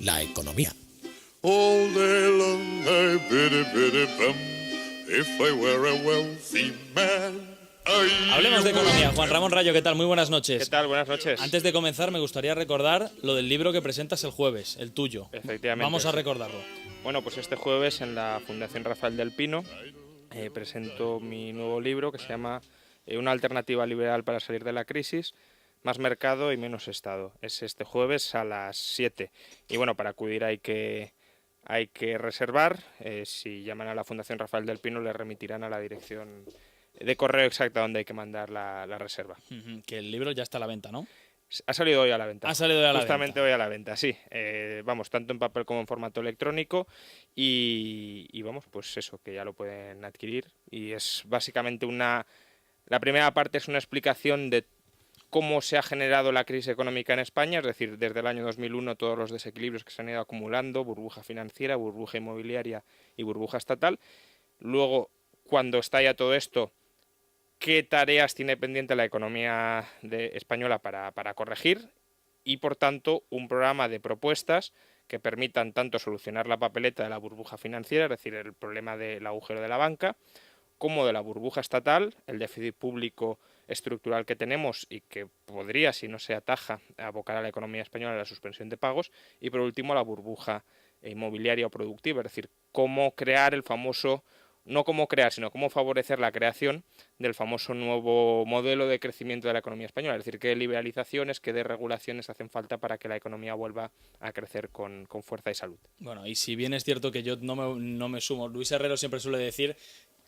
la economía. All day long I biddy biddy bum, if I were a wealthy man. Hablemos de economía. Juan Ramón Rayo, ¿qué tal? Muy buenas noches. ¿Qué tal? Buenas noches. Antes de comenzar, me gustaría recordar lo del libro que presentas el jueves, el tuyo. Efectivamente. Vamos a recordarlo. Bueno, pues este jueves en la Fundación Rafael del Pino presento mi nuevo libro que se llama Una alternativa liberal para salir de la crisis, más mercado y menos Estado. Es este jueves a las 7. Y bueno, para acudir hay que reservar. Si llaman a la Fundación Rafael del Pino, le remitirán a la dirección de correo exacta donde hay que mandar la reserva. Que el libro ya está a la venta, ¿no? Ha salido hoy a la venta. Ha salido hoy a la Justamente venta. hoy a la venta, sí. Vamos, tanto en papel como en formato electrónico y vamos, pues eso, que ya lo pueden adquirir. Y es básicamente la primera parte es una explicación de cómo se ha generado la crisis económica en España, es decir, desde el año 2001 todos los desequilibrios que se han ido acumulando, burbuja financiera, burbuja inmobiliaria y burbuja estatal. Luego, cuando estalla todo esto, qué tareas tiene pendiente la economía española para corregir y, por tanto, un programa de propuestas que permitan tanto solucionar la papeleta de la burbuja financiera, es decir, el problema del agujero de la banca, como de la burbuja estatal, el déficit público estructural que tenemos y que podría, si no se ataja, abocar a la economía española a la suspensión de pagos, y por último la burbuja inmobiliaria o productiva, es decir, cómo crear el famoso, no cómo crear, sino cómo favorecer la creación del famoso nuevo modelo de crecimiento de la economía española, es decir, qué liberalizaciones, qué desregulaciones hacen falta para que la economía vuelva a crecer con fuerza y salud. Bueno, y si bien es cierto que yo no me sumo, Luis Herrero siempre suele decir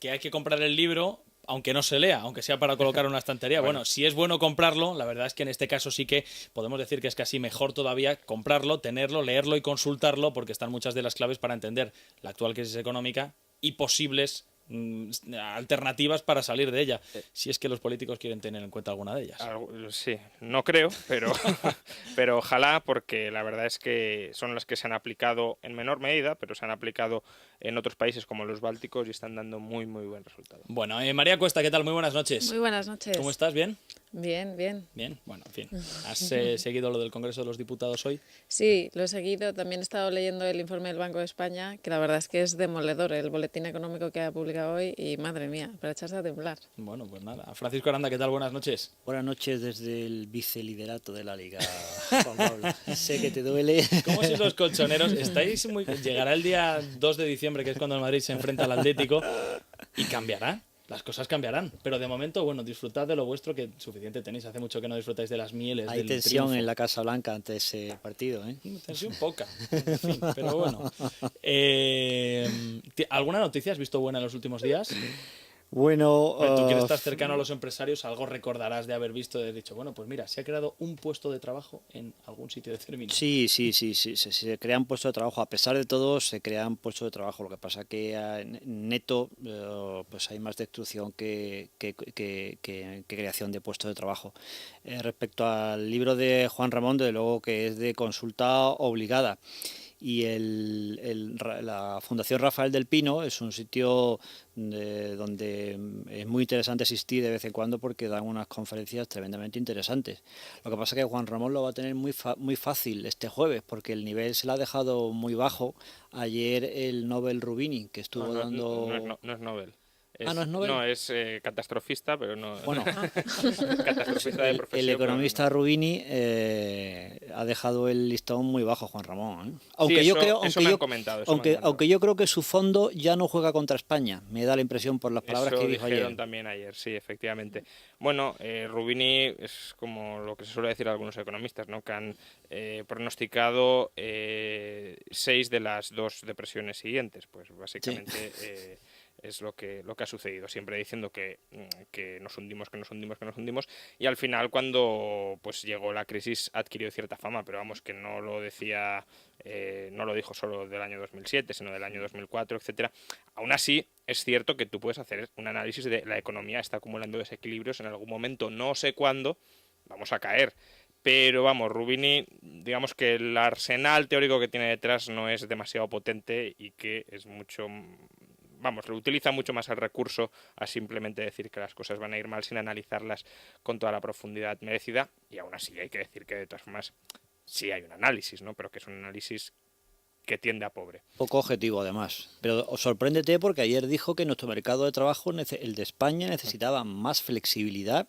que hay que comprar el libro aunque no se lea, aunque sea para colocar en una estantería. Bueno, si es bueno comprarlo, la verdad es que en este caso sí que podemos decir que es casi mejor todavía comprarlo, tenerlo, leerlo y consultarlo, porque están muchas de las claves para entender la actual crisis económica y posibles alternativas para salir de ella, si es que los políticos quieren tener en cuenta alguna de ellas. Sí, no creo, pero ojalá, porque la verdad es que son las que se han aplicado en menor medida, pero se han aplicado en otros países como los bálticos y están dando muy, muy buen resultado. Bueno, María Cuesta, ¿qué tal? Muy buenas noches. Muy buenas noches. ¿Cómo estás? ¿Bien? Bien, bien. Bien, bueno, en fin. ¿Has seguido lo del Congreso de los Diputados hoy? Sí, lo he seguido. También he estado leyendo el informe del Banco de España, que la verdad es que es demoledor el boletín económico que ha publicado hoy y madre mía, para echarse a temblar. Bueno, pues nada. Francisco Aranda, ¿qué tal? Buenas noches. Buenas noches desde el viceliderato de la Liga, Juan Pablo. Sé que te duele. ¿Cómo sois los colchoneros? Estáis muy... Llegará el día 2 de diciembre, que es cuando el Madrid se enfrenta al Atlético, y cambiará. Las cosas cambiarán, pero de momento, bueno, disfrutad de lo vuestro, que suficiente tenéis. Hace mucho que no disfrutáis de las mieles. Hay del tensión triunfo. En la Casa Blanca ante ese partido, ¿eh? Tensión poca, en fin, pero bueno. ¿Alguna noticia has visto buena en los últimos días? Bueno, Tú que estás cercano a los empresarios, algo recordarás de haber visto, de dicho, bueno, pues mira, se ha creado un puesto de trabajo en algún sitio determinado. Sí, se crean puestos de trabajo. A pesar de todo, se crean puestos de trabajo. Lo que pasa que neto, pues hay más destrucción que creación de puestos de trabajo. Respecto al libro de Juan Ramón, desde luego que es de consulta obligada. Y la Fundación Rafael del Pino es un sitio donde es muy interesante asistir de vez en cuando porque dan unas conferencias tremendamente interesantes. Lo que pasa es que Juan Ramón lo va a tener muy fácil este jueves porque el nivel se le ha dejado muy bajo. Ayer el Nobel Rubini, que estuvo dando... No es Nobel. ¿No es Nobel? No, es catastrofista, pero no. Bueno, catastrofista de profesión. El economista Rubini ha dejado el listón muy bajo, Juan Ramón, ¿eh? Aunque sí, yo creo, aunque yo creo que su fondo ya no juega contra España. Me da la impresión por las palabras que dijo ayer. También ayer, sí, efectivamente. Bueno, Rubini es como lo que se suele decir a algunos economistas, ¿no? Que han pronosticado 6 de las 2 depresiones siguientes. Pues básicamente... Sí. Es lo que ha sucedido, siempre diciendo que nos hundimos, y al final cuando pues llegó la crisis adquirió cierta fama, pero vamos, que no lo decía, no lo dijo solo del año 2007, sino del año 2004, etcétera. Aún así, es cierto que tú puedes hacer un análisis de la economía está acumulando desequilibrios, en algún momento, no sé cuándo, vamos a caer. Pero vamos, Rubini, digamos que el arsenal teórico que tiene detrás no es demasiado potente y que es mucho... Vamos, utiliza mucho más el recurso a simplemente decir que las cosas van a ir mal sin analizarlas con toda la profundidad merecida. Y aún así hay que decir que de todas formas sí hay un análisis, ¿no? Pero que es un análisis que tiende a pobre. Poco objetivo, además. Pero sorpréndete porque ayer dijo que nuestro mercado de trabajo, el de España, necesitaba más flexibilidad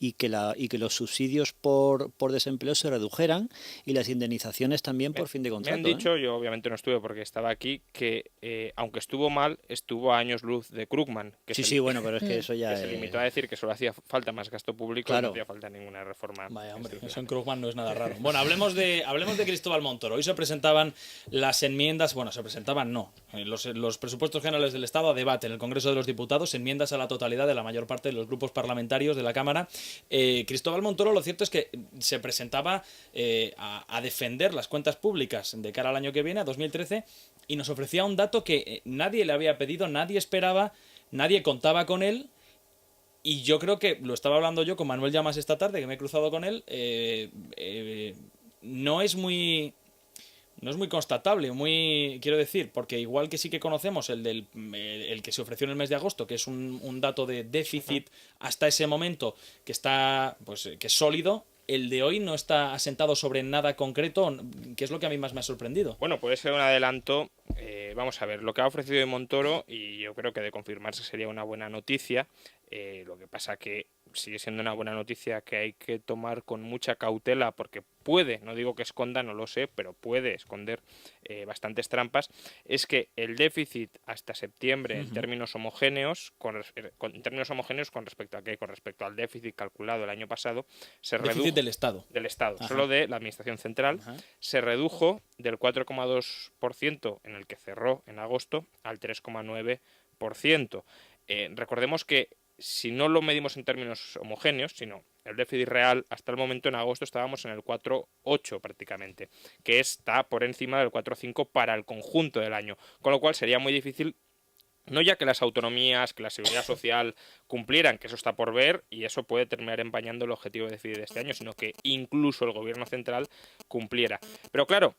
y que los subsidios por desempleo se redujeran y las indemnizaciones también por fin de Me contrato. han dicho, yo obviamente no estuve porque estaba aquí, que aunque estuvo mal, estuvo a años luz de Krugman. Que Sí, bueno, pero es que eso ya se limitó a decir que solo hacía falta más gasto público y Claro. no hacía falta ninguna reforma. Vaya, hombre, eso en Krugman no es nada raro. Bueno, hablemos de Cristóbal Montoro. Hoy se presentaban las enmiendas, bueno, se presentaban no, los presupuestos generales del Estado a debate en el Congreso de los Diputados, enmiendas a la totalidad de la mayor parte de los grupos parlamentarios de la Cámara. Cristóbal Montoro, lo cierto es que se presentaba a defender las cuentas públicas de cara al año que viene, a 2013, y nos ofrecía un dato que nadie le había pedido, nadie esperaba, nadie contaba con él. Y yo creo que, lo estaba hablando yo con Manuel Llamas esta tarde, que me he cruzado con él, no es muy constatable, quiero decir, porque igual que sí que conocemos el que se ofreció en el mes de agosto, que es un dato de déficit hasta ese momento que está, pues, que es sólido, el de hoy no está asentado sobre nada concreto, que es lo que a mí más me ha sorprendido. Bueno, puede ser un adelanto. Vamos a ver, lo que ha ofrecido hoy Montoro, y yo creo que de confirmarse sería una buena noticia. Lo que pasa que sigue siendo una buena noticia que hay que tomar con mucha cautela porque puede, no digo que esconda, no lo sé, pero puede esconder bastantes trampas. Es que el déficit hasta septiembre en términos homogéneos, con respecto a qué, con respecto al déficit calculado el año pasado, se redujo. Déficit del Estado. Del Estado, Ajá. solo de la Administración Central, Ajá. se redujo del 4,2% en el que cerró en agosto al 3,9%. Recordemos que si no lo medimos en términos homogéneos, sino el déficit real, hasta el momento en agosto estábamos en el 4,8 prácticamente, que está por encima del 4,5 para el conjunto del año, con lo cual sería muy difícil, no ya que las autonomías, que la seguridad social cumplieran, que eso está por ver y eso puede terminar empañando el objetivo de déficit de este año, sino que incluso el gobierno central cumpliera. Pero claro,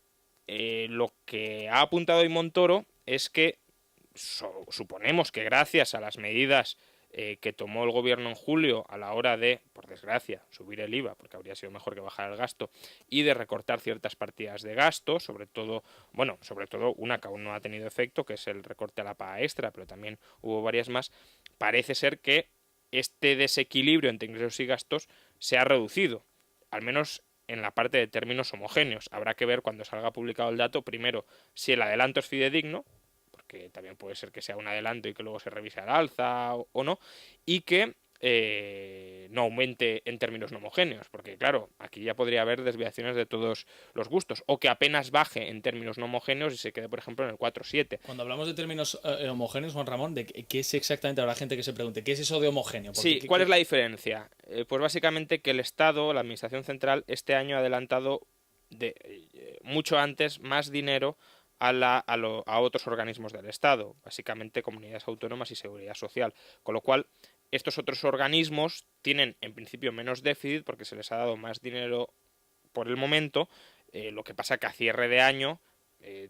lo que ha apuntado hoy Montoro es que suponemos que gracias a las medidas que tomó el gobierno en julio a la hora de, por desgracia, subir el IVA, porque habría sido mejor que bajar el gasto, y de recortar ciertas partidas de gasto, sobre todo una que aún no ha tenido efecto, que es el recorte a la paga extra, pero también hubo varias más, parece ser que este desequilibrio entre ingresos y gastos se ha reducido, al menos en la parte de términos homogéneos. Habrá que ver cuando salga publicado el dato, primero, si el adelanto es fidedigno, que también puede ser que sea un adelanto y que luego se revise al alza o no, y que no aumente en términos no homogéneos, porque claro, aquí ya podría haber desviaciones de todos los gustos, o que apenas baje en términos no homogéneos y se quede, por ejemplo, en el 4,7. Cuando hablamos de términos homogéneos, Juan Ramón, ¿de qué es exactamente? Habrá gente que se pregunte, ¿qué es eso de homogéneo? Sí, ¿cuál es la diferencia? Pues básicamente que el Estado, la Administración Central, este año ha adelantado mucho antes más dinero a otros organismos del Estado, básicamente comunidades autónomas y seguridad social, con lo cual estos otros organismos tienen en principio menos déficit porque se les ha dado más dinero por el momento, lo que pasa que a cierre de año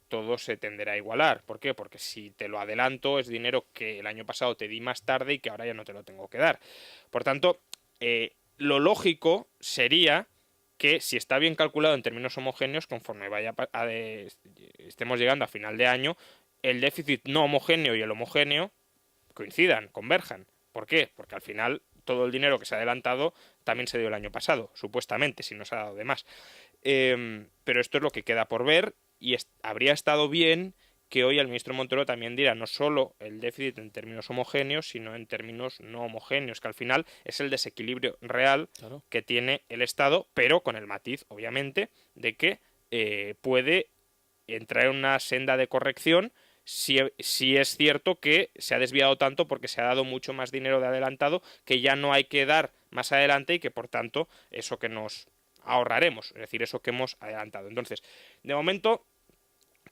todo se tenderá a igualar. ¿Por qué? Porque si te lo adelanto es dinero que el año pasado te di más tarde y que ahora ya no te lo tengo que dar. Por tanto, lo lógico sería que si está bien calculado en términos homogéneos, conforme estemos llegando a final de año, el déficit no homogéneo y el homogéneo coincidan, converjan. ¿Por qué? Porque al final todo el dinero que se ha adelantado también se dio el año pasado, supuestamente, si no se ha dado de más. Pero esto es lo que queda por ver y habría estado bien que hoy el ministro Montoro también diera no solo el déficit en términos homogéneos, sino en términos no homogéneos, que al final es el desequilibrio real que tiene el Estado, pero con el matiz, obviamente, de que puede entrar en una senda de corrección si es cierto que se ha desviado tanto porque se ha dado mucho más dinero de adelantado que ya no hay que dar más adelante y que, por tanto, eso que nos ahorraremos, es decir, eso que hemos adelantado. Entonces, de momento,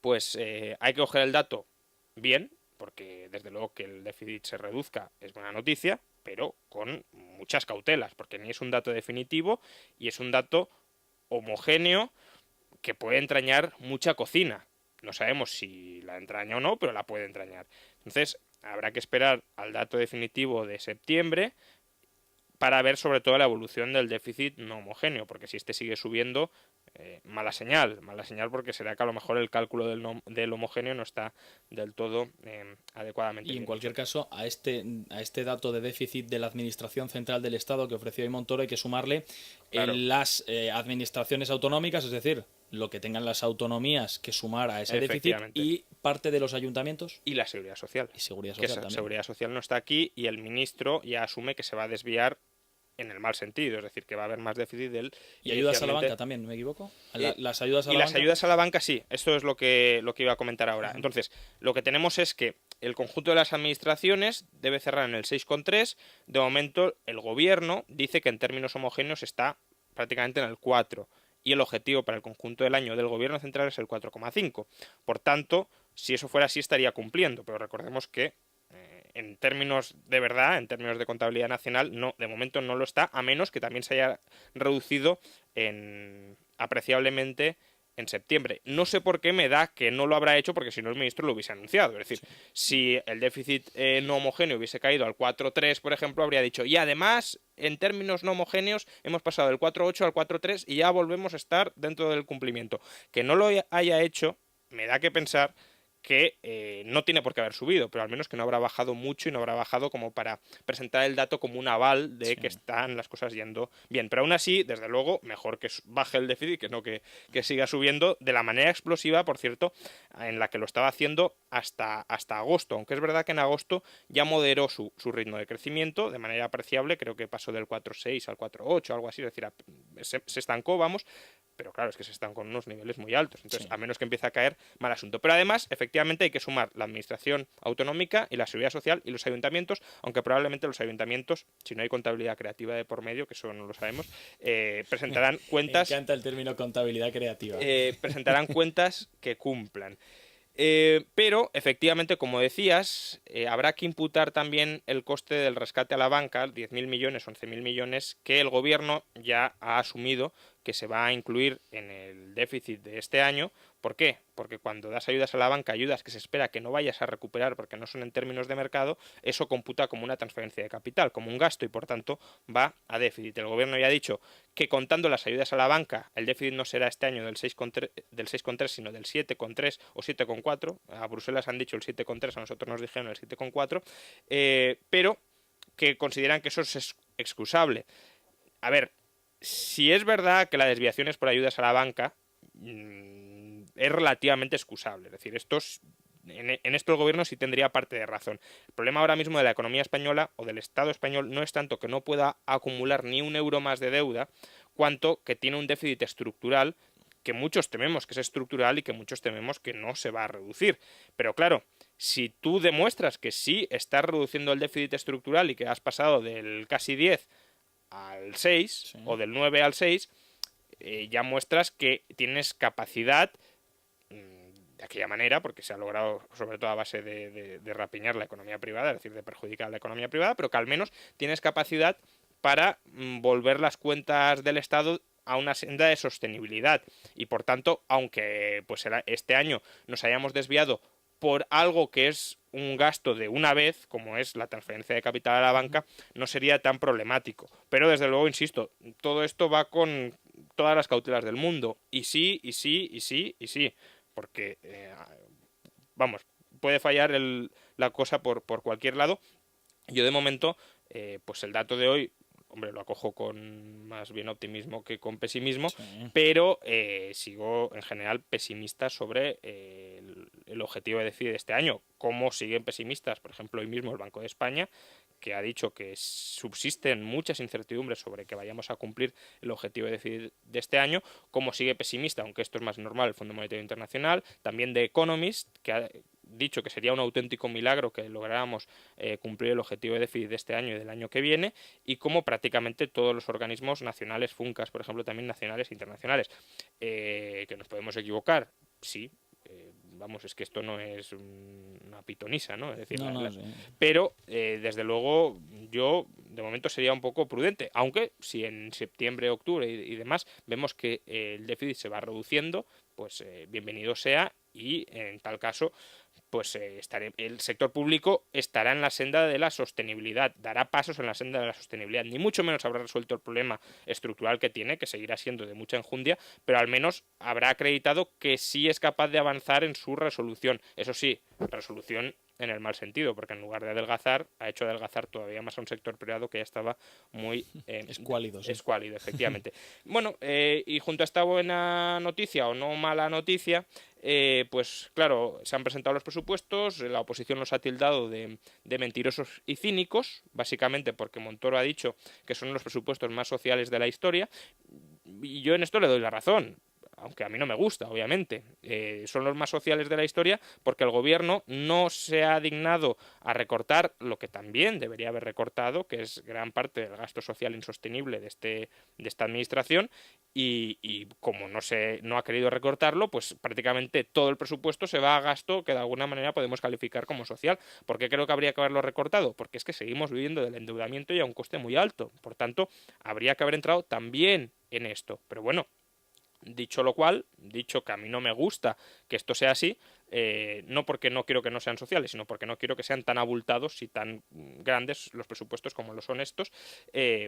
pues hay que coger el dato bien, porque desde luego que el déficit se reduzca es buena noticia, pero con muchas cautelas, porque ni es un dato definitivo y es un dato homogéneo que puede entrañar mucha cocina. No sabemos si la entraña o no, pero la puede entrañar. Entonces, habrá que esperar al dato definitivo de septiembre, para ver sobre todo la evolución del déficit no homogéneo, porque si este sigue subiendo, mala señal porque será que a lo mejor el cálculo del homogéneo no está del todo adecuadamente Y en bien cualquier hecho. caso, a este dato de déficit de la Administración Central del Estado que ofreció hoy Montoro hay que sumarle Claro. las administraciones autonómicas, es decir, lo que tengan las autonomías que sumar a ese déficit Efectivamente. y parte de los ayuntamientos Y la seguridad social. y seguridad Que social también. seguridad social no está aquí y el ministro ya asume que se va a desviar en el mal sentido, es decir, que va a haber más déficit del... Y ayudas a la inicialmente. banca también, ¿me equivoco? Eh, Las ayudas a Y la las banca. ayudas a la banca sí, esto es lo que iba a comentar ahora. Entonces, lo que tenemos es que el conjunto de las administraciones debe cerrar en el 6,3. De momento, el gobierno dice que en términos homogéneos está prácticamente en el 4. Y el objetivo para el conjunto del año del gobierno central es el 4,5. Por tanto, si eso fuera así, estaría cumpliendo. Pero recordemos que en términos de verdad, en términos de contabilidad nacional, no, de momento no lo está, a menos que también se haya reducido apreciablemente en septiembre. No sé por qué me da que no lo habrá hecho, porque si no el ministro lo hubiese anunciado. Es decir, si el déficit no homogéneo hubiese caído al 4,3, por ejemplo, habría dicho, y además, en términos no homogéneos, hemos pasado del 4,8 al 4,3 y ya volvemos a estar dentro del cumplimiento. Que no lo haya hecho, me da que pensar que no tiene por qué haber subido, pero al menos que no habrá bajado mucho y no habrá bajado como para presentar el dato como un aval de que están las cosas yendo bien. Pero aún así, desde luego, mejor que baje el déficit que no que siga subiendo de la manera explosiva, por cierto, en la que lo estaba haciendo hasta agosto. Aunque es verdad que en agosto ya moderó su ritmo de crecimiento de manera apreciable, creo que pasó del 4,6 al 4,8, algo así, es decir, se estancó, vamos. Pero claro, es que se están con unos niveles muy altos. Entonces, a menos que empiece a caer, mal asunto. Pero además, efectivamente, hay que sumar la administración autonómica y la seguridad social y los ayuntamientos, aunque probablemente los ayuntamientos, si no hay contabilidad creativa de por medio, que eso no lo sabemos, presentarán cuentas. Me encanta el término contabilidad creativa. Presentarán cuentas que cumplan. Pero, efectivamente, como decías, habrá que imputar también el coste del rescate a la banca, 10.000 millones, 11.000 millones, que el gobierno ya ha asumido que se va a incluir en el déficit de este año. ¿Por qué? Porque cuando das ayudas a la banca, ayudas que se espera que no vayas a recuperar porque no son en términos de mercado, eso computa como una transferencia de capital, como un gasto y por tanto va a déficit. El gobierno ya ha dicho que contando las ayudas a la banca, el déficit no será este año del 6,3, sino del 7,3 o 7,4. A Bruselas han dicho el 7,3, a nosotros nos dijeron el 7,4, pero que consideran que eso es excusable. A ver, si es verdad que la desviación es por ayudas a la banca, es relativamente excusable. Es decir, en esto el gobierno sí tendría parte de razón. El problema ahora mismo de la economía española o del Estado español no es tanto que no pueda acumular ni un euro más de deuda, cuanto que tiene un déficit estructural que muchos tememos que es estructural y que muchos tememos que no se va a reducir. Pero claro, si tú demuestras que sí estás reduciendo el déficit estructural y que has pasado del casi 10 al 6 o del 9 al 6, ya muestras que tienes capacidad de aquella manera, porque se ha logrado sobre todo a base de rapiñar la economía privada, es decir, de perjudicar la economía privada, pero que al menos tienes capacidad para volver las cuentas del Estado a una senda de sostenibilidad. Y por tanto, aunque pues este año nos hayamos desviado por algo que es un gasto de una vez, como es la transferencia de capital a la banca, no sería tan problemático. Pero desde luego, insisto, todo esto va con todas las cautelas del mundo. Y sí, y sí, y sí, y sí. Porque, vamos, puede fallar la cosa por cualquier lado. Yo de momento, pues el dato de hoy, hombre, lo acojo con más bien optimismo que con pesimismo, pero sigo en general pesimista sobre el objetivo de déficit de este año. ¿Cómo siguen pesimistas? Por ejemplo, hoy mismo el Banco de España, que ha dicho que subsisten muchas incertidumbres sobre que vayamos a cumplir el objetivo de déficit de este año. ¿Cómo sigue pesimista? Aunque esto es más normal, el Fondo Monetario Internacional, también The Economist, que ha dicho que sería un auténtico milagro que lográramos cumplir el objetivo de déficit de este año y del año que viene, y como prácticamente todos los organismos nacionales, FUNCAS, por ejemplo, también nacionales e internacionales. Que nos podemos equivocar, sí. Vamos, es que esto no es una pitonisa, ¿no? Es decir, Sí. Pero, desde luego, yo de momento sería un poco prudente, aunque si en septiembre, octubre y demás vemos que el déficit se va reduciendo, pues bienvenido sea, y en tal caso pues el sector público estará en la senda de la sostenibilidad, dará pasos en la senda de la sostenibilidad. Ni mucho menos habrá resuelto el problema estructural que tiene, que seguirá siendo de mucha enjundia, pero al menos habrá acreditado que sí es capaz de avanzar en su resolución. Eso sí, resolución en el mal sentido, porque en lugar de adelgazar, ha hecho adelgazar todavía más a un sector privado que ya estaba muy escuálido, sí. escuálido, efectivamente. Bueno, y junto a esta buena noticia o no mala noticia, pues claro, se han presentado los presupuestos, la oposición los ha tildado de mentirosos y cínicos, básicamente porque Montoro ha dicho que son los presupuestos más sociales de la historia, y yo en esto le doy la razón. Aunque a mí no me gusta, obviamente, son los más sociales de la historia porque el gobierno no se ha dignado a recortar lo que también debería haber recortado, que es gran parte del gasto social insostenible de esta administración, y como no ha querido recortarlo, pues prácticamente todo el presupuesto se va a gasto que de alguna manera podemos calificar como social. ¿Por qué creo que habría que haberlo recortado? Porque es que seguimos viviendo del endeudamiento y a un coste muy alto. Por tanto, habría que haber entrado también en esto. Pero bueno, dicho lo cual, dicho que a mí no me gusta que esto sea así, no porque no quiero que no sean sociales, sino porque no quiero que sean tan abultados y tan grandes los presupuestos como lo son estos,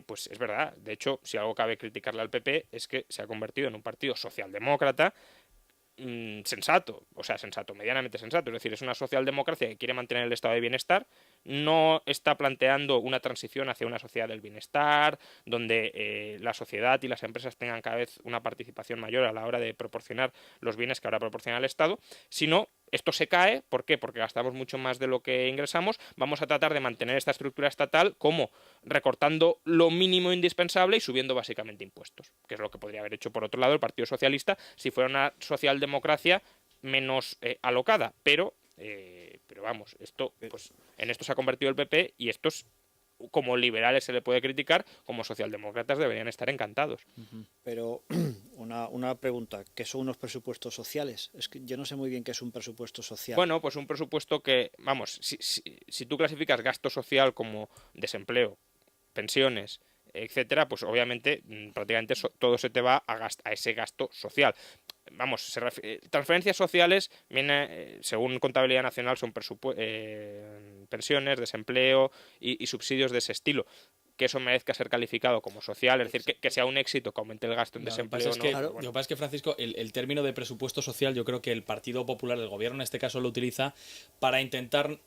pues es verdad. De hecho, si algo cabe criticarle al PP es que se ha convertido en un partido socialdemócrata sensato, medianamente sensato, es decir, es una socialdemocracia que quiere mantener el estado de bienestar, no está planteando una transición hacia una sociedad del bienestar, donde la sociedad y las empresas tengan cada vez una participación mayor a la hora de proporcionar los bienes que ahora proporciona el Estado, sino esto se cae. ¿Por qué? Porque gastamos mucho más de lo que ingresamos. Vamos a tratar de mantener esta estructura estatal como recortando lo mínimo indispensable y subiendo básicamente impuestos, que es lo que podría haber hecho por otro lado el Partido Socialista si fuera una socialdemocracia menos alocada, pero vamos, pues en esto se ha convertido el PP y estos, como liberales se le puede criticar, como socialdemócratas deberían estar encantados. Pero una pregunta, ¿qué son unos presupuestos sociales? Es que yo no sé muy bien qué es un presupuesto social. Bueno, pues un presupuesto que, vamos, si tú clasificas gasto social como desempleo, pensiones, etcétera, pues obviamente prácticamente todo se te va a ese gasto social. Vamos, transferencias sociales, según Contabilidad Nacional, son pensiones, desempleo y subsidios de ese estilo. Que eso merezca ser calificado como social, es decir, que sea un éxito, que aumente el gasto en desempleo. Lo que pasa es que, Francisco, el término de presupuesto social, yo creo que el Partido Popular, el gobierno en este caso, lo utiliza para intentar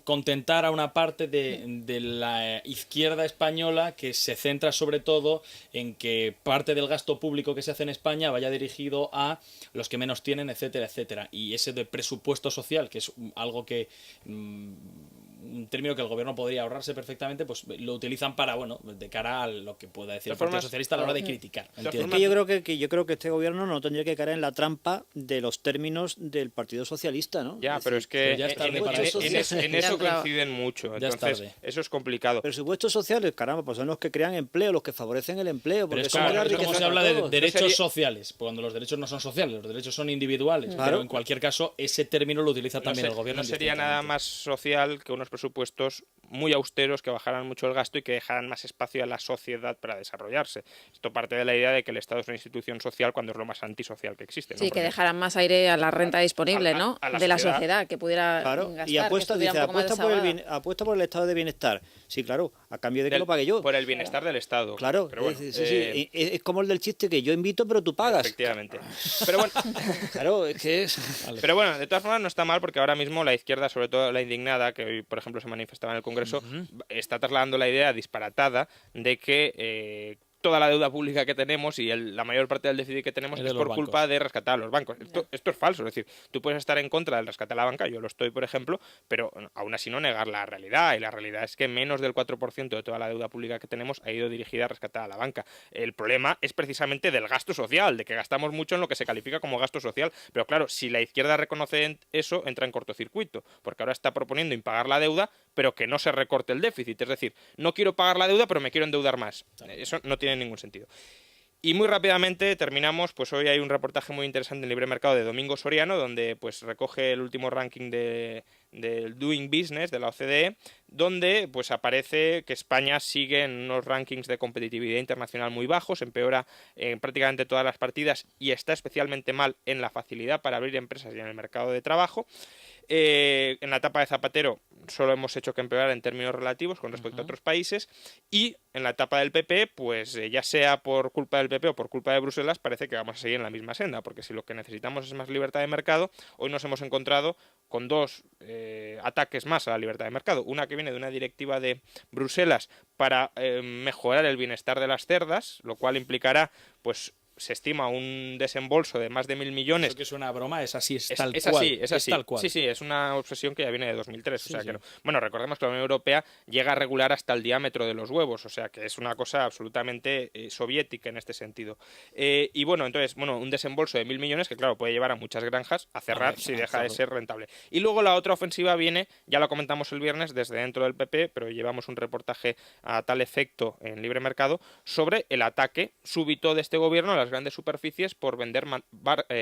contentar a una parte de la izquierda española que se centra sobre todo en que parte del gasto público que se hace en España vaya dirigido a los que menos tienen, etcétera, etcétera. Y ese de presupuesto social, que es algo que un término que el gobierno podría ahorrarse perfectamente, pues lo utilizan para, bueno, de cara a lo que pueda decir el Partido Socialista a la hora de criticar. Es que yo creo que este gobierno no tendría que caer en la trampa de los términos del Partido Socialista, ¿no? Ya, pero es que en eso coinciden mucho. Entonces, eso es complicado. Presupuestos sociales, caramba, pues son los que crean empleo, los que favorecen el empleo. Pero es como se habla de derechos sociales, cuando los derechos no son sociales, los derechos son individuales. Claro. Pero en cualquier caso, ese término lo utiliza también el gobierno. No sería nada más social que unos presupuestos muy austeros que bajaran mucho el gasto y que dejaran más espacio a la sociedad para desarrollarse. Esto parte de la idea de que el Estado es una institución social cuando es lo más antisocial que existe, ¿no? Sí, que dejaran más aire a la renta disponible, ¿no? De la sociedad, que pudiera gastar. Y apuesta por el estado de bienestar. Sí, claro, a cambio de que lo pague yo. Por el bienestar del Estado. Claro, pero bueno, sí. Es como el del chiste que yo invito pero tú pagas. Efectivamente. Pero bueno, claro, es que es... Pero bueno, de todas formas no está mal porque ahora mismo la izquierda, sobre todo la indignada, que hoy por ejemplo se manifestaba en el Congreso, está trasladando la idea disparatada de que toda la deuda pública que tenemos y la mayor parte del déficit que tenemos es por culpa de rescatar a los bancos. Esto es falso, es decir, tú puedes estar en contra del rescate a la banca, yo lo estoy, por ejemplo, pero aún así no negar la realidad, y la realidad es que menos del 4% de toda la deuda pública que tenemos ha ido dirigida a rescatar a la banca. El problema es precisamente del gasto social, de que gastamos mucho en lo que se califica como gasto social, pero claro, si la izquierda reconoce eso, entra en cortocircuito, porque ahora está proponiendo impagar la deuda, pero que no se recorte el déficit, es decir, no quiero pagar la deuda, pero me quiero endeudar más. Eso no tiene ningún sentido. Y muy rápidamente terminamos, pues hoy hay un reportaje muy interesante en Libre Mercado de Domingo Soriano, donde pues recoge el último ranking de del Doing Business de la OCDE, donde pues aparece que España sigue en unos rankings de competitividad internacional muy bajos, empeora en prácticamente todas las partidas y está especialmente mal en la facilidad para abrir empresas y en el mercado de trabajo. En la etapa de Zapatero solo hemos hecho que empeorar en términos relativos con respecto a otros países, y en la etapa del PP, pues ya sea por culpa del PP o por culpa de Bruselas, parece que vamos a seguir en la misma senda, porque si lo que necesitamos es más libertad de mercado, hoy nos hemos encontrado con dos ataques más a la libertad de mercado. Una que viene de una directiva de Bruselas para mejorar el bienestar de las cerdas, lo cual implicará, pues se estima un desembolso de más de 1.000 millones. Eso que es una broma, es así, es tal Es cual. así, es así. Tal cual. Sí, es una obsesión que ya viene de 2003. Sí, o sea sí. que no. Bueno, recordemos que la Unión Europea llega a regular hasta el diámetro de los huevos, o sea que es una cosa absolutamente soviética en este sentido. Y bueno, entonces, un desembolso de 1.000 millones que, claro, puede llevar a muchas granjas a cerrar si deja de ser rentable. Y luego la otra ofensiva viene, ya lo comentamos el viernes, desde dentro del PP, pero llevamos un reportaje a tal efecto en Libre Mercado, sobre el ataque súbito de este gobierno a las grandes superficies por vender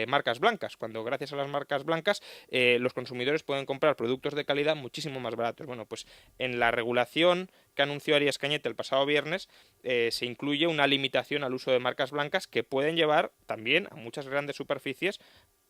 marcas blancas, cuando gracias a las marcas blancas los consumidores pueden comprar productos de calidad muchísimo más baratos. Bueno, pues en la regulación que anunció Arias Cañete el pasado viernes se incluye una limitación al uso de marcas blancas que pueden llevar también a muchas grandes superficies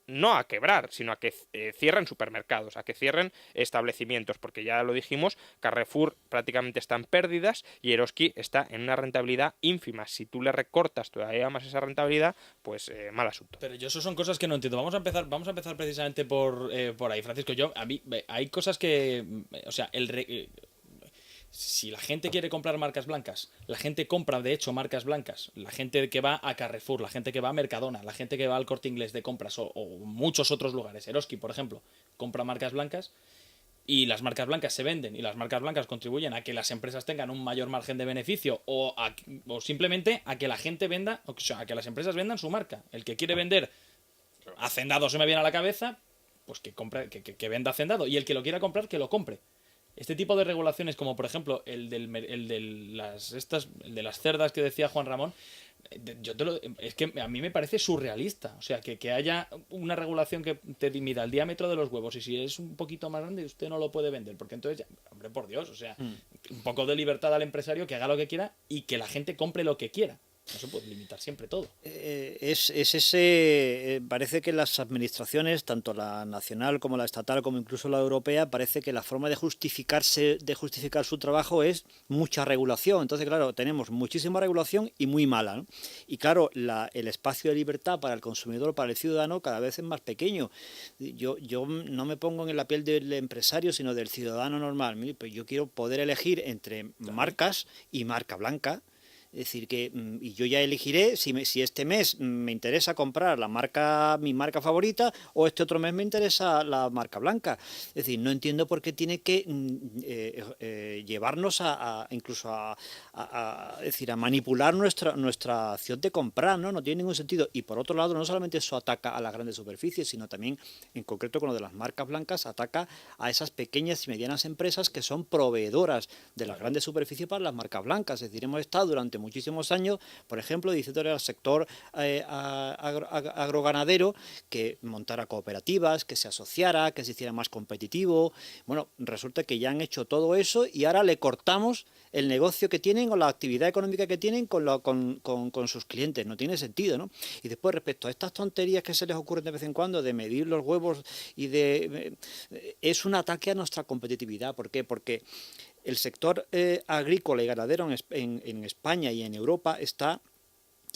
no a quebrar, sino a que cierren supermercados, a que cierren establecimientos, porque ya lo dijimos, Carrefour prácticamente está en pérdidas y Eroski está en una rentabilidad ínfima. Si tú le recortas todavía más esa rentabilidad, pues mal asunto. Pero yo eso son cosas que no entiendo. Vamos a empezar precisamente por ahí, Francisco. A mí hay cosas que, o sea, si la gente quiere comprar marcas blancas, la gente compra de hecho marcas blancas, la gente que va a Carrefour, la gente que va a Mercadona, la gente que va al Corte Inglés de compras o muchos otros lugares, Eroski por ejemplo, compra marcas blancas y las marcas blancas se venden y las marcas blancas contribuyen a que las empresas tengan un mayor margen de beneficio o simplemente a que la gente venda, o sea, a que las empresas vendan su marca. El que quiere vender Hacendado se me viene a la cabeza, pues que compre, que venda Hacendado, y el que lo quiera comprar, que lo compre. Este tipo de regulaciones, como por ejemplo el de las cerdas que decía Juan Ramón, es que a mí me parece surrealista. O sea, que haya una regulación que te mida el diámetro de los huevos y si es un poquito más grande usted no lo puede vender, porque entonces, hombre, por Dios, o sea, un poco de libertad al empresario, que haga lo que quiera y que la gente compre lo que quiera. No se puede limitar siempre todo. Parece que las administraciones, tanto la nacional como la estatal, como incluso la europea, parece que la forma de justificar su trabajo es mucha regulación. Entonces, claro, tenemos muchísima regulación y muy mala, ¿no? Y claro, el espacio de libertad para el consumidor, para el ciudadano, cada vez es más pequeño. Yo no me pongo en la piel del empresario, sino del ciudadano normal. Mire, pues yo quiero poder elegir entre marcas y marca blanca. Es decir, que y yo ya elegiré si este mes me interesa comprar mi marca favorita o este otro mes me interesa la marca blanca. Es decir, no entiendo por qué tiene que llevarnos incluso a manipular nuestra acción de comprar, ¿no? No tiene ningún sentido. Y por otro lado, no solamente eso ataca a las grandes superficies, sino también, en concreto con lo de las marcas blancas, ataca a esas pequeñas y medianas empresas que son proveedoras de las grandes superficies para las marcas blancas. Es decir, hemos estado durante muchísimos años, por ejemplo, diciéndole al sector agroganadero que montara cooperativas, que se asociara, que se hiciera más competitivo. Bueno, resulta que ya han hecho todo eso y ahora le cortamos el negocio que tienen o la actividad económica que tienen con sus clientes. No tiene sentido, ¿no? Y después, respecto a estas tonterías que se les ocurren de vez en cuando, de medir los huevos es un ataque a nuestra competitividad. ¿Por qué? Porque el sector agrícola y ganadero en España y en Europa está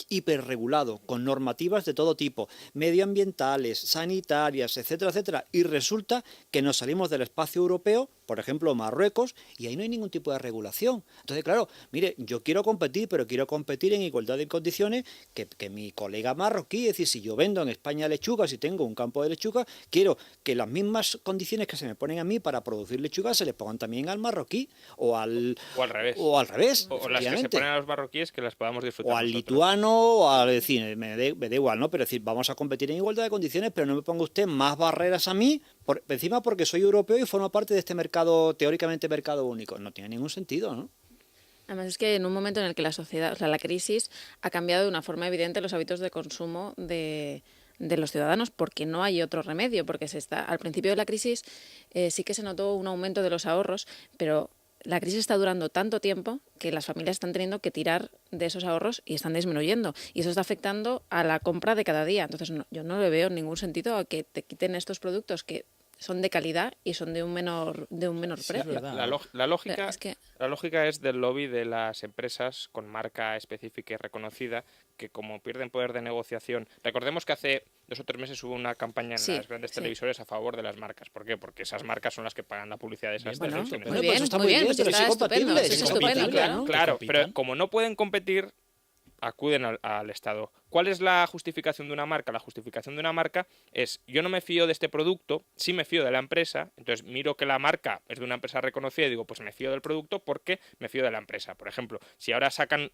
hiperregulado, con normativas de todo tipo, medioambientales, sanitarias, etcétera, etcétera, y resulta que nos salimos del espacio europeo, por ejemplo Marruecos, y ahí no hay ningún tipo de regulación. Entonces, claro, mire, yo quiero competir, pero quiero competir en igualdad de condiciones que mi colega marroquí. Es decir, si yo vendo en España lechugas y tengo un campo de lechuga, quiero que las mismas condiciones que se me ponen a mí para producir lechugas se les pongan también al marroquí o al revés. O al revés. O las que se ponen a los marroquíes que las podamos disfrutar. O al nosotros. lituano, o al decir, me da igual, ¿no? Pero es decir, vamos a competir en igualdad de condiciones, pero no me ponga usted más barreras a mí, encima porque soy europeo y formo parte de este mercado, teóricamente mercado único. No tiene ningún sentido, ¿no? Además es que en un momento en el que la sociedad, o sea, la crisis ha cambiado de una forma evidente los hábitos de consumo de de los ciudadanos, porque no hay otro remedio, porque al principio de la crisis sí que se notó un aumento de los ahorros, pero la crisis está durando tanto tiempo que las familias están teniendo que tirar de esos ahorros y están disminuyendo. Y eso está afectando a la compra de cada día. Entonces, yo no le veo ningún sentido a que te quiten estos productos que son de calidad y son de un menor Sí, precio. es verdad. La lógica, Es que- la lógica es del lobby de las empresas con marca específica y reconocida, que como pierden poder de negociación. Recordemos que hace 2 o 3 meses hubo una campaña en Sí, las grandes sí. televisores a favor de las marcas. ¿por qué? Porque esas marcas son las que pagan la publicidad de esas Bien, perfecto, televisiones. Muy Bueno, pues bien, eso está muy bien, pues pero está es compatible, estupendo, es es estupendo, compatible, claro. ¿no? Claro, Que pero compitan. como no pueden competir, acuden al Estado. ¿Cuál es la justificación de una marca? La justificación de una marca es: yo no me fío de este producto, sí me fío de la empresa, entonces miro que la marca es de una empresa reconocida y digo, pues me fío del producto porque me fío de la empresa. Por ejemplo, si ahora sacan,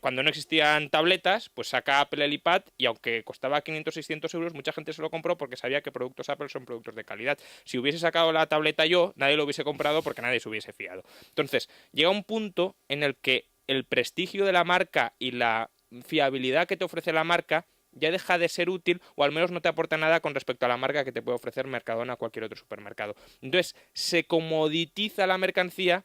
cuando no existían tabletas, pues saca Apple el iPad y aunque costaba 500 600 euros, mucha gente se lo compró porque sabía que productos Apple son productos de calidad. Si hubiese sacado la tableta yo, nadie lo hubiese comprado porque nadie se hubiese fiado. Entonces, llega un punto en el que el prestigio de la marca y la fiabilidad que te ofrece la marca ya deja de ser útil, o al menos no te aporta nada con respecto a la marca que te puede ofrecer Mercadona o cualquier otro supermercado. Entonces, se comoditiza la mercancía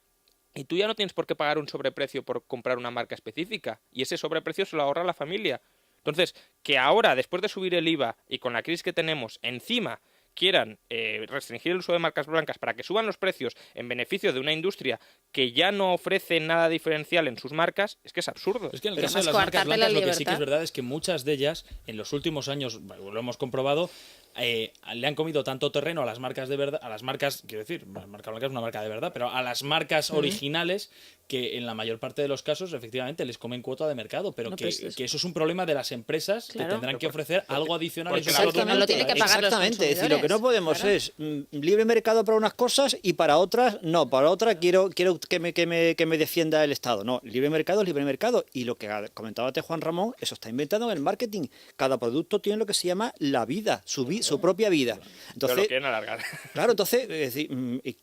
y tú ya no tienes por qué pagar un sobreprecio por comprar una marca específica, y ese sobreprecio se lo ahorra la familia. Entonces, que ahora, después de subir el IVA y con la crisis que tenemos encima, quieran restringir el uso de marcas blancas para que suban los precios en beneficio de una industria que ya no ofrece nada diferencial en sus marcas, es que es absurdo. Es que en el Pero caso de las además marcas coartarle la blancas lo que sí que es libertad. verdad es que muchas de ellas en los últimos años, bueno, lo hemos comprobado, le han comido tanto terreno a las marcas de verdad, a las marcas, quiero decir, la marca blanca es una marca de verdad, pero a las marcas originales, que en la mayor parte de los casos efectivamente les comen cuota de mercado, pero No, que, pues es- que eso es un problema de las empresas que Claro. tendrán que ofrecer algo adicional en porque sus la- productos no lo tiene que para pagar los Exactamente, es decir, lo que no podemos consumidores, es libre mercado para unas cosas y para otras no, para otras quiero que me defienda el Estado. No, libre mercado es libre mercado. Y lo que comentaba antes Juan Ramón, eso está inventado en el marketing. Cada producto tiene lo que se llama la vida, su propia vida. Pero lo Entonces, quieren alargar. claro, entonces, es decir,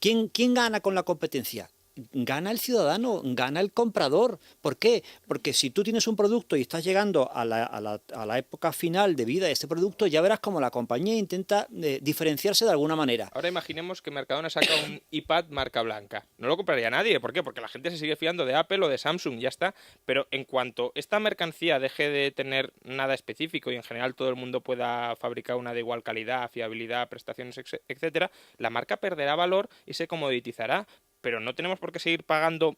¿quién gana con la competencia? Gana el ciudadano, gana el comprador. ¿Por qué? Porque si tú tienes un producto y estás llegando a la época final de vida de este producto, ya verás como la compañía intenta diferenciarse de alguna manera. Ahora imaginemos que Mercadona saca un iPad marca blanca. No lo compraría nadie. ¿Por qué? Porque la gente se sigue fiando de Apple o de Samsung, ya está. Pero en cuanto esta mercancía deje de tener nada específico y en general todo el mundo pueda fabricar una de igual calidad, fiabilidad, prestaciones, etcétera, la marca perderá valor y se comoditizará. Pero no tenemos por qué seguir pagando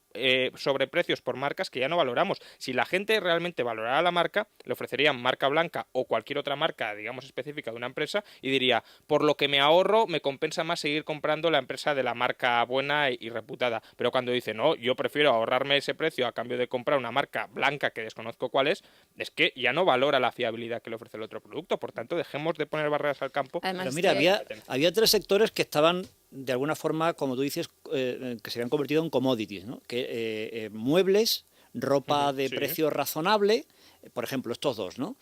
sobreprecios por marcas que ya no valoramos. Si la gente realmente valorara la marca, le ofrecerían marca blanca o cualquier otra marca, digamos, específica de una empresa y diría, por lo que me ahorro, me compensa más seguir comprando la empresa de la marca buena y reputada. Pero cuando dice, no, yo prefiero ahorrarme ese precio a cambio de comprar una marca blanca que desconozco cuál es que ya no valora la fiabilidad que le ofrece el otro producto. Por tanto, dejemos de poner barreras al campo. Además, Pero mira, que- había 3 sectores que estaban de alguna forma, como tú dices, que se habían convertido en commodities, ¿no? Muebles, ropa de sí. precio razonable, por ejemplo, estos dos, ¿no?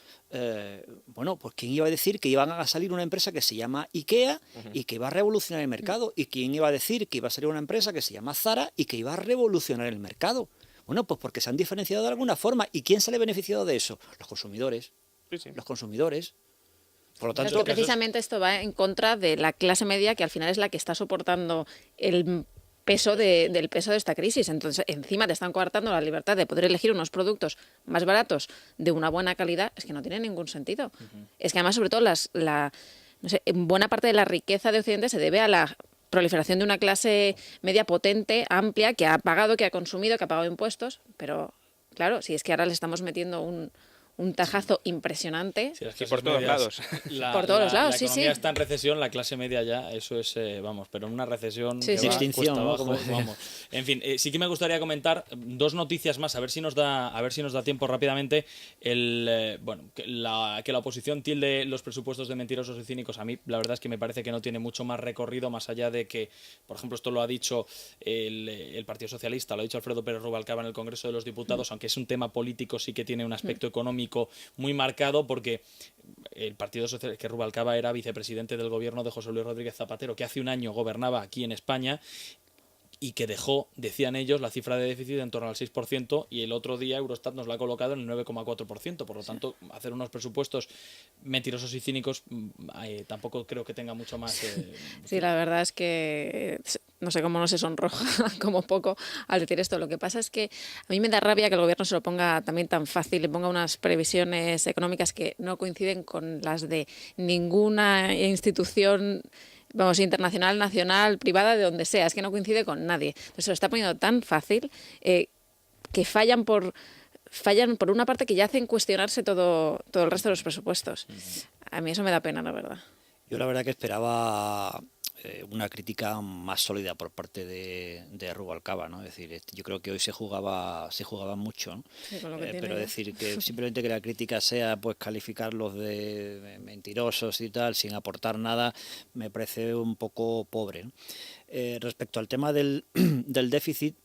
Bueno, pues ¿quién iba a decir que iban a salir una empresa que se llama IKEA y que iba a revolucionar el mercado? ¿Y quién iba a decir que iba a salir una empresa que se llama Zara y que iba a revolucionar el mercado? Bueno, pues porque se han diferenciado de alguna forma. ¿Y quién sale beneficiado de eso? Los consumidores. Sí, sí. Los consumidores. Por lo Pero es tanto, que precisamente esto va en contra de la clase media, que al final es la que está soportando el peso del peso de esta crisis. Entonces, encima te están coartando la libertad de poder elegir unos productos más baratos de una buena calidad. Es que no tiene ningún sentido. Es que además, sobre todo, no sé, buena parte de la riqueza de Occidente se debe a la proliferación de una clase media potente, amplia, que ha pagado, que ha consumido, que ha pagado impuestos. Pero, claro, si es que ahora le estamos metiendo un tajazo impresionante. Sí, las Y clases por todos medias, lados. Por todos los lados, la sí, economía sí. está en recesión, la clase media ya, eso es, vamos, pero una recesión Sí, que sí. va Extinción, cuesta ¿no? abajo, Como- vamos. En fin, sí que me gustaría comentar 2 noticias más, a ver si nos da tiempo rápidamente. Bueno, que la oposición tilde los presupuestos de mentirosos y cínicos, a mí la verdad es que me parece que no tiene mucho más recorrido, más allá de que, por ejemplo, esto lo ha dicho el Partido Socialista, lo ha dicho Alfredo Pérez Rubalcaba en el Congreso de los Diputados, aunque es un tema político, sí que tiene un aspecto económico muy marcado, porque el Partido Socialista, que Rubalcaba era vicepresidente del gobierno de José Luis Rodríguez Zapatero, que hace un año gobernaba aquí en España, y que dejó, decían ellos, la cifra de déficit en torno al 6% y el otro día Eurostat nos la ha colocado en el 9,4%. Por lo tanto, hacer unos presupuestos mentirosos y cínicos tampoco creo que tenga mucho más... Sí, la verdad es que no sé cómo no se sonroja como poco al decir esto. Lo que pasa es que a mí me da rabia que el gobierno se lo ponga también tan fácil, le ponga unas previsiones económicas que no coinciden con las de ninguna institución, vamos, internacional, nacional, privada, de donde sea, es que no coincide con nadie. Entonces se lo está poniendo tan fácil que fallan por una parte que ya hacen cuestionarse todo el resto de los presupuestos. A mí eso me da pena, la verdad. Yo la verdad que esperaba una crítica más sólida por parte de Rubalcaba, ¿no? Es decir, yo creo que hoy se jugaba mucho, ¿no? Sí, con lo que tiene pero ya. decir que simplemente que la crítica sea pues calificarlos de mentirosos y tal, sin aportar nada, me parece un poco pobre, ¿no? Respecto al tema del déficit,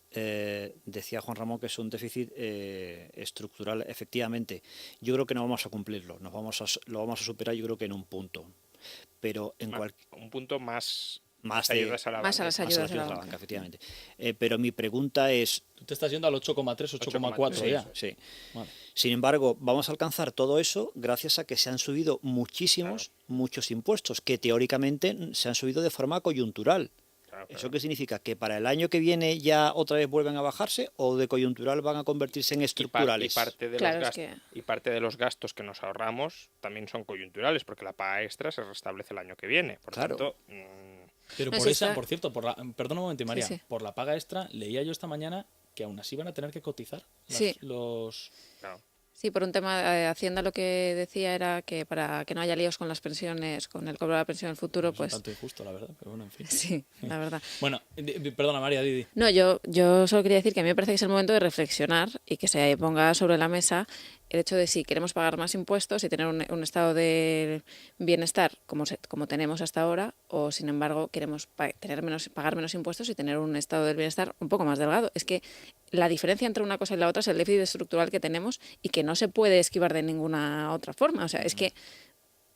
decía Juan Ramón que es un déficit estructural. Efectivamente, yo creo que no vamos a cumplirlo, lo vamos a superar, yo creo que en un punto, pero en un punto más más ayudas a la más a banca. las ayudas de la banca, efectivamente. Pero mi pregunta es... Tú te estás yendo al 8,3, 8,4 ya. Sí. Vale. Sin embargo, vamos a alcanzar todo eso gracias a que se han subido muchos impuestos, que teóricamente se han subido de forma coyuntural. Claro. ¿Eso qué significa? ¿Que para el año que viene ya otra vez vuelven a bajarse o de coyuntural van a convertirse en estructurales? Y parte de los gastos que nos ahorramos también son coyunturales, porque la paga extra se restablece el año que viene. Por tanto... Pero No, por sí, esa, está... por cierto, perdona un momento, María, Sí, sí. por la paga extra, leía yo esta mañana que aún así van a tener que cotizar Sí. los... Claro. Sí, por un tema de Hacienda lo que decía era que para que no haya líos con las pensiones, con el cobro de la pensión en el futuro, Es un pues... tanto injusto, la verdad, pero bueno, en fin. Sí, la verdad. Bueno, perdona, María, Didi. No, yo solo quería decir que a mí me parece que es el momento de reflexionar y que se ponga sobre la mesa el hecho de si queremos pagar más impuestos y tener un estado de bienestar como tenemos hasta ahora, o sin embargo queremos pagar menos impuestos y tener un estado del bienestar un poco más delgado. Es que la diferencia entre una cosa y la otra es el déficit estructural que tenemos y que no se puede esquivar de ninguna otra forma. O sea, es que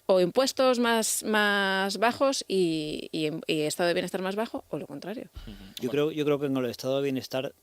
o impuestos más bajos y estado de bienestar más bajo, o lo contrario. Yo creo que en el estado de bienestar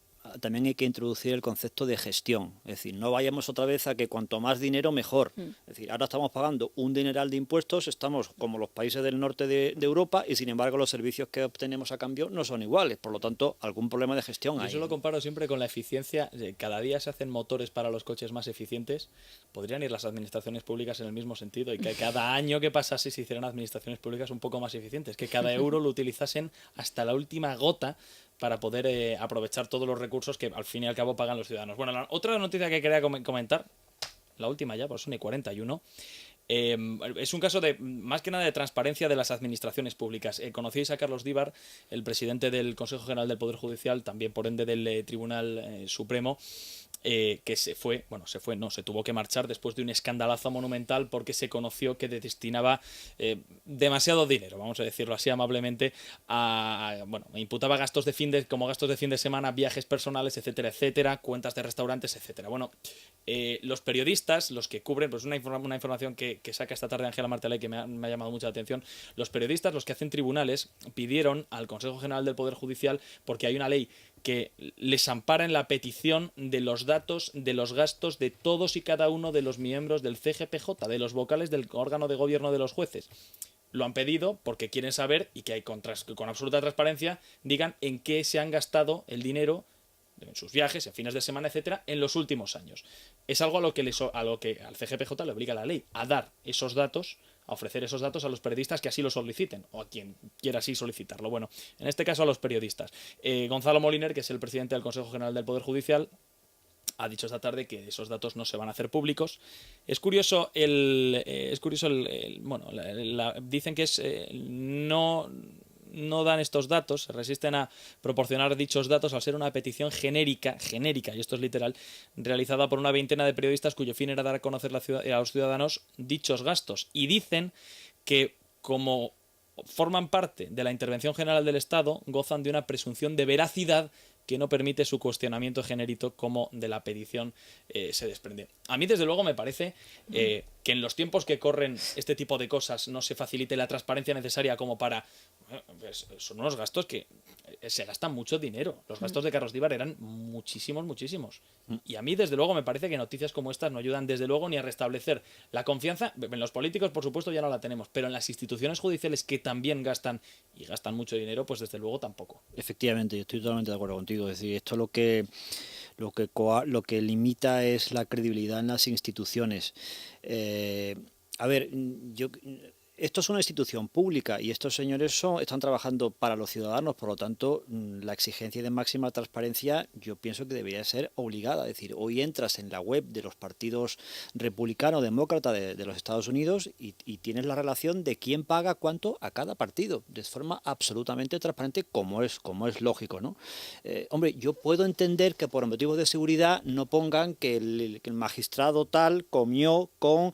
también hay que introducir el concepto de gestión. Es decir, no vayamos otra vez a que cuanto más dinero, mejor. Es decir, ahora estamos pagando un dineral de impuestos, estamos como los países del norte de Europa y, sin embargo, los servicios que obtenemos a cambio no son iguales. Por lo tanto, algún problema de gestión Yo hay. eso lo comparo siempre con la eficiencia. Cada día se hacen motores para los coches más eficientes. Podrían ir las administraciones públicas en el mismo sentido y que cada año que pasase se hicieran administraciones públicas un poco más eficientes, que cada euro lo utilizasen hasta la última gota para poder aprovechar todos los recursos que al fin y al cabo pagan los ciudadanos. Bueno, la otra noticia que quería comentar, la última ya, por son y 41, es un caso de más que nada de transparencia de las administraciones públicas. Conocíais a Carlos Díbar, el presidente del Consejo General del Poder Judicial, también por ende del Tribunal Supremo, que se tuvo que marchar después de un escandalazo monumental porque se conoció que destinaba demasiado dinero, vamos a decirlo así amablemente, imputaba gastos de fin de semana, viajes personales, etcétera, etcétera, cuentas de restaurantes, etcétera. Bueno, los periodistas, los que cubren, pues una información que saca esta tarde Ángela Marteley que me ha llamado mucha atención, los periodistas, los que hacen tribunales, pidieron al Consejo General del Poder Judicial, porque hay una ley que les ampara en la petición de los datos de los gastos de todos y cada uno de los miembros del CGPJ, de los vocales del órgano de gobierno de los jueces. Lo han pedido porque quieren saber, y que hay con absoluta transparencia, digan en qué se han gastado el dinero en sus viajes, en fines de semana, etcétera, en los últimos años. Es algo a lo que al CGPJ le obliga la ley, a dar esos datos, a ofrecer esos datos a los periodistas que así lo soliciten, o a quien quiera así solicitarlo. Bueno, en este caso a los periodistas. Gonzalo Moliner, que es el presidente del Consejo General del Poder Judicial, ha dicho esta tarde que esos datos no se van a hacer públicos. Es curioso dicen que no dan estos datos, se resisten a proporcionar dichos datos al ser una petición genérica, y esto es literal, realizada por una veintena de periodistas cuyo fin era dar a conocer a los ciudadanos dichos gastos. Y dicen que como forman parte de la intervención general del Estado, gozan de una presunción de veracidad que no permite su cuestionamiento genérico, como de la petición se desprende. A mí, desde luego, me parece que en los tiempos que corren este tipo de cosas no se facilite la transparencia necesaria como para... Pues son unos gastos que se gastan mucho dinero. Los gastos de Carlos Díbar eran muchísimos, muchísimos. Y a mí, desde luego, me parece que noticias como estas no ayudan, desde luego, ni a restablecer la confianza. En los políticos, por supuesto, ya no la tenemos, pero en las instituciones judiciales que también gastan, y gastan mucho dinero, pues desde luego tampoco. Efectivamente, yo estoy totalmente de acuerdo contigo. Es decir, esto lo que limita es la credibilidad en las instituciones. A ver, esto es una institución pública y estos señores están trabajando para los ciudadanos, por lo tanto, la exigencia de máxima transparencia yo pienso que debería ser obligada. Es decir, hoy entras en la web de los partidos republicano o demócrata de los Estados Unidos y tienes la relación de quién paga cuánto a cada partido, de forma absolutamente transparente, como es lógico, ¿no? Hombre, yo puedo entender que por motivos de seguridad no pongan que el magistrado tal comió con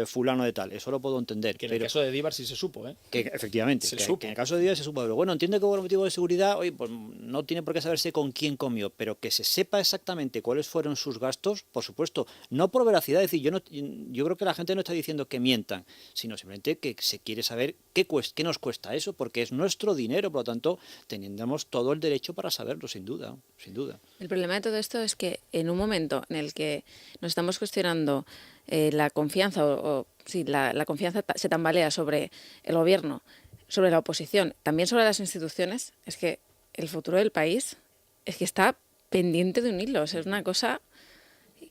fulano de tal, eso lo puedo entender. Que en el caso de Díbar sí se supo, ¿eh? Que efectivamente, supo. que en el caso de Díaz se supo, pero bueno, entiendo que por motivo de seguridad, oye, pues no tiene por qué saberse con quién comió, pero que se sepa exactamente cuáles fueron sus gastos, por supuesto, no por veracidad, es decir, yo creo que la gente no está diciendo que mientan, sino simplemente que se quiere saber qué nos cuesta eso, porque es nuestro dinero, por lo tanto, tendríamos todo el derecho para saberlo, sin duda, sin duda. El problema de todo esto es que en un momento en el que nos estamos cuestionando la confianza la confianza se tambalea sobre el gobierno, sobre la oposición, también sobre las instituciones, es que el futuro del país es que está pendiente de un hilo. O sea, es una cosa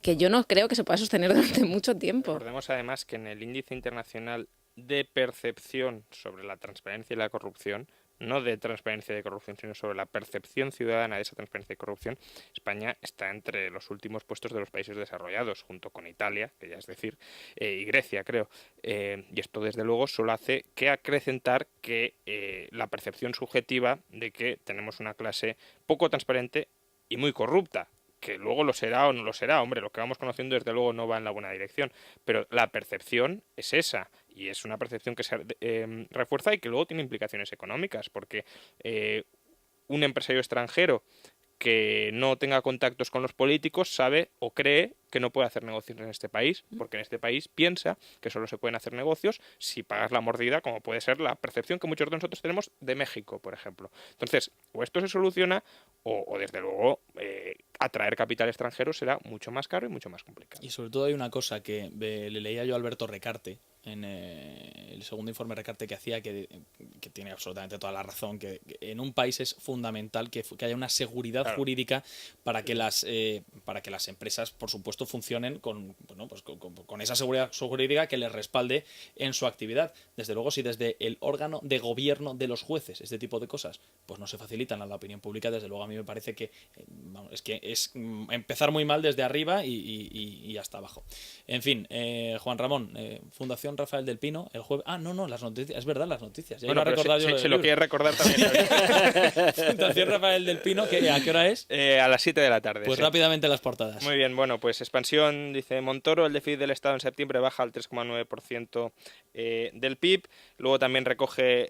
que yo no creo que se pueda sostener durante mucho tiempo. Recordemos además que en el índice internacional de percepción sobre la transparencia y la corrupción, no de transparencia y de corrupción, sino sobre la percepción ciudadana de esa transparencia y corrupción, España está entre los últimos puestos de los países desarrollados, junto con Italia, que ya es decir, y Grecia, creo. Y esto, desde luego, solo hace que acrecentar que la percepción subjetiva de que tenemos una clase poco transparente y muy corrupta, que luego lo será o no lo será. Hombre, lo que vamos conociendo desde luego no va en la buena dirección, pero la percepción es esa, y es una percepción que se refuerza y que luego tiene implicaciones económicas, porque un empresario extranjero que no tenga contactos con los políticos sabe o cree que no puede hacer negocios en este país, porque en este país piensa que solo se pueden hacer negocios si pagas la mordida, como puede ser la percepción que muchos de nosotros tenemos de México, por ejemplo. Entonces, o esto se soluciona, o desde luego atraer capital extranjero será mucho más caro y mucho más complicado. Y sobre todo hay una cosa que le leía yo a Alberto Recarte en el segundo informe Recarte que hacía, que tiene absolutamente toda la razón, que en un país es fundamental que haya una seguridad jurídica para que las empresas, por supuesto, funcionen con esa seguridad jurídica que les respalde en su actividad. Desde luego, si desde el órgano de gobierno de los jueces este tipo de cosas pues no se facilitan a la opinión pública, desde luego a mí me parece que es empezar muy mal desde arriba y hasta abajo. En fin, Juan Ramón, Fundación Rafael del Pino, el jueves... no, las noticias, es verdad, las noticias. Bueno, se lo quiere recordar también. Fundación Rafael del Pino, ¿a qué hora es? A las 7 de la tarde. Pues sí. Rápidamente las portadas. Muy bien, bueno, pues expansión, dice Montoro, el déficit del Estado en septiembre baja al 3,9% del PIB. Luego también recoge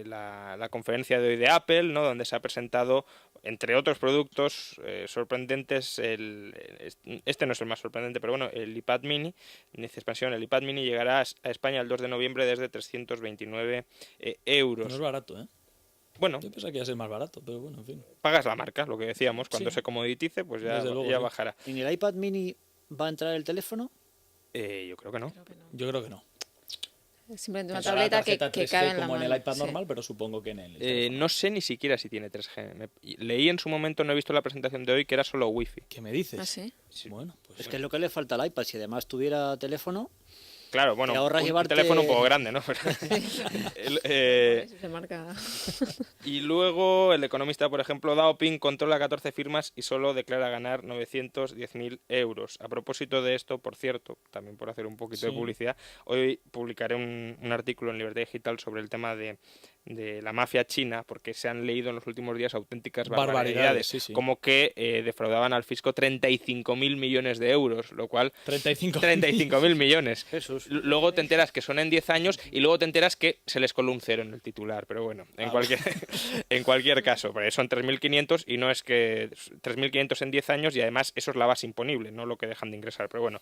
la conferencia de hoy de Apple, ¿no?, donde se ha presentado, entre otros productos sorprendentes, este no es el más sorprendente, pero bueno, el iPad mini. Dice expansión, el iPad mini llegará a España el 2 de noviembre desde 329 euros. No es barato, ¿eh? Bueno, yo pensaba que iba a ser más barato, pero bueno, en fin. Pagas la marca, lo que decíamos, cuando Sí. se comoditice, pues ya Luego, sí. bajará. ¿En el iPad mini va a entrar el teléfono? Yo creo que no. Yo creo que no. Es simplemente una Pensaba la tableta que tarjeta 3G cabe en la como mano. en el iPad Sí. normal, pero supongo que en el No sé ni siquiera si tiene 3G. Leí en su momento, no he visto la presentación de hoy, que era solo Wi-Fi. ¿Qué me dices? ¿Ah, sí? Bueno, pues Es que es lo que le falta al iPad. Si además tuviera teléfono, Claro, bueno, Te ahorras un llevarte- teléfono un poco grande, ¿no? Se marca. Y luego el economista, por ejemplo, Daoping controla 14 firmas y solo declara ganar 910.000 euros. A propósito de esto, por cierto, también por hacer un poquito de Sí. publicidad, hoy publicaré un artículo en Libertad Digital sobre el tema de de la mafia china, porque se han leído en los últimos días auténticas Barbaridades, barbaridades, sí, sí. como que defraudaban al fisco 35.000 millones de euros, lo cual 35.000 millones. Jesús. Luego te enteras que son en 10 años y luego te enteras que se les coló un cero en el titular, pero bueno, en cualquier caso, porque son 3.500 y no es que 3.500 en 10 años y además eso es la base imponible, no lo que dejan de ingresar, pero bueno,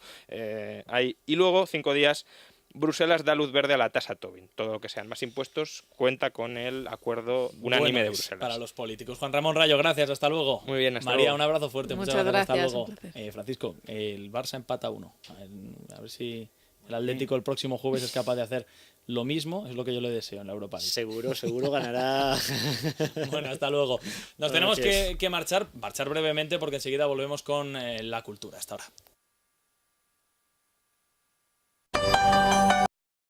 y luego 5 días Bruselas da luz verde a la tasa Tobin. Todo lo que sean más impuestos cuenta con el acuerdo unánime Bueno, de Bruselas. para los políticos. Juan Ramón Rayo, gracias, hasta luego. Muy bien, hasta María, luego. un abrazo fuerte, muchas Muchas gracias, gracias, hasta un luego. placer. Francisco, el Barça empata 1. A ver si el Atlético el próximo jueves es capaz de hacer lo mismo, es lo que yo le deseo en la Europa League. Seguro ganará. Bueno, hasta luego. Nos Buenas tenemos noches. que marchar brevemente porque enseguida volvemos con la cultura. Hasta ahora.